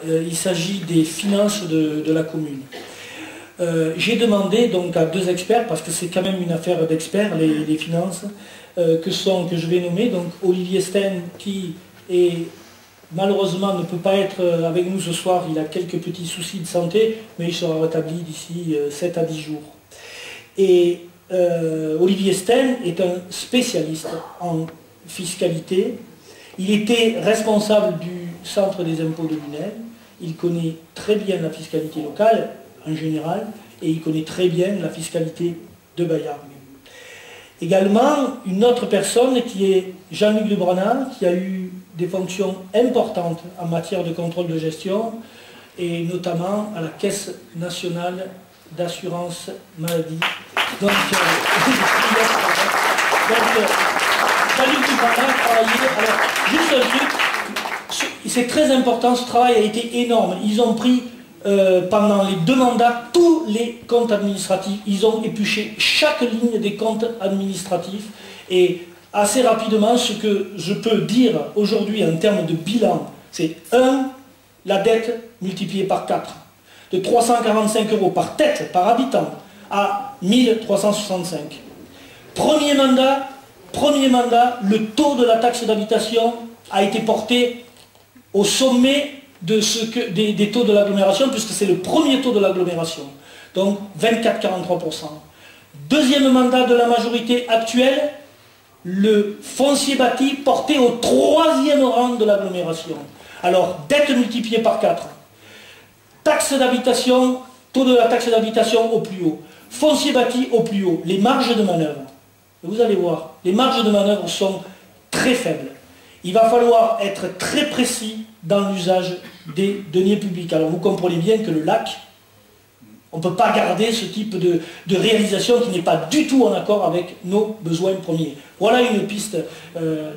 Il s'agit des finances de la commune. J'ai demandé donc à deux experts, parce que c'est quand même une affaire d'experts, les finances, que je vais nommer, donc Olivier Sten, qui malheureusement ne peut pas être avec nous ce soir, il a quelques petits soucis de santé, mais il sera rétabli d'ici 7 à 10 jours. Et Olivier Sten est un spécialiste en fiscalité. Il était responsable du centre des impôts de Lunel. Il connaît très bien la fiscalité locale en général et il connaît très bien la fiscalité de Bayard. Également, une autre personne qui est Jean-Luc Lebranat, qui a eu des fonctions importantes en matière de contrôle de gestion et notamment à la Caisse nationale d'assurance maladie. Donc Jean-Luc Lebranat a travaillé. Alors, juste un truc, c'est très important, ce travail a été énorme. Ils ont pris pendant les 2 mandats tous les comptes administratifs. Ils ont épluché chaque ligne des comptes administratifs. Et assez rapidement, ce que je peux dire aujourd'hui en termes de bilan, c'est 1, la dette multipliée par 4. De 345 € par tête, par habitant, à 1365. Premier mandat, le taux de la taxe d'habitation a été porté au sommet des taux de l'agglomération, puisque c'est le premier taux de l'agglomération. Donc 24,43%. Deuxième mandat de la majorité actuelle, le foncier bâti porté au 3e rang de l'agglomération. Alors, dette multipliée par 4. Taxe d'habitation, taux de la taxe d'habitation au plus haut. Foncier bâti au plus haut. Les marges de manœuvre. Vous allez voir, les marges de manœuvre sont très faibles. Il va falloir être très précis dans l'usage des deniers publics. Alors vous comprenez bien que le lac, on ne peut pas garder ce type de réalisation qui n'est pas du tout en accord avec nos besoins premiers. Voilà une piste,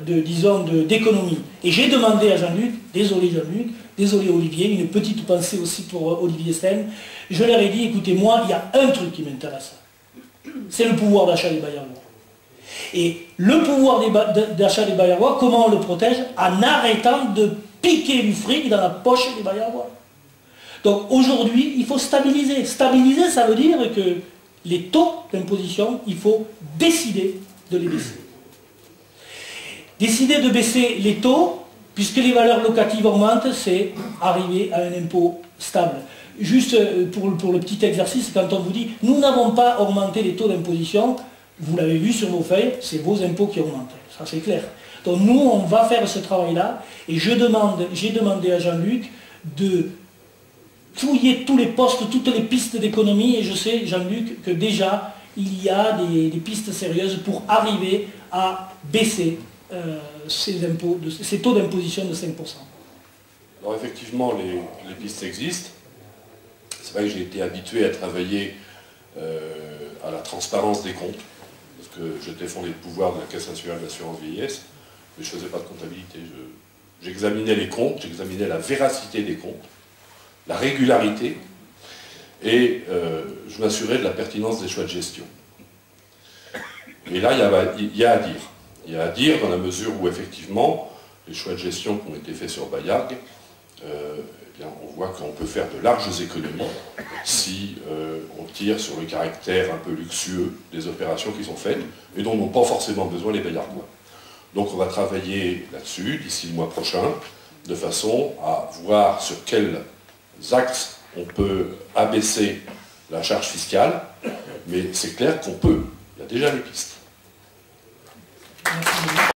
disons, d'économie. Et j'ai demandé à Jean-Luc, désolé Jean-Luc, désolé Olivier, une petite pensée aussi pour Olivier Sten, je leur ai dit, écoutez, moi, il y a un truc qui m'intéresse, c'est le pouvoir d'achat des Bayardois. Et le pouvoir d'achat des Bayardois, comment on le protège? En arrêtant de piquer du fric dans la poche des Bayardois. Donc aujourd'hui, il faut stabiliser. Stabiliser, ça veut dire que les taux d'imposition, il faut décider de les baisser. Décider de baisser les taux, puisque les valeurs locatives augmentent, c'est arriver à un impôt stable. Juste pour le petit exercice, quand on vous dit « nous n'avons pas augmenté les taux d'imposition », vous l'avez vu sur vos feuilles, c'est vos impôts qui augmentent. Ça c'est clair. Donc nous, on va faire ce travail-là, et j'ai demandé à Jean-Luc de fouiller tous les postes, toutes les pistes d'économie, et je sais, Jean-Luc, que déjà, il y a des pistes sérieuses pour arriver à baisser ces taux d'imposition de 5%. Alors effectivement, les pistes existent. C'est vrai que j'ai été habitué à travailler à la transparence des comptes, parce que je défendais le pouvoir de la Caisse nationale d'assurance vieillesse, mais je ne faisais pas de comptabilité. J'examinais les comptes, j'examinais la véracité des comptes, la régularité, et je m'assurais de la pertinence des choix de gestion. Et là, il y a à dire. Il y a à dire dans la mesure où, effectivement, les choix de gestion qui ont été faits sur Bayard, eh bien, on voit qu'on peut faire de larges économies si on tire sur le caractère un peu luxueux des opérations qui sont faites et dont n'ont pas forcément besoin les Bayardois. Donc on va travailler là-dessus d'ici le mois prochain, de façon à voir sur quels axes on peut abaisser la charge fiscale, mais c'est clair qu'on peut, il y a déjà les pistes.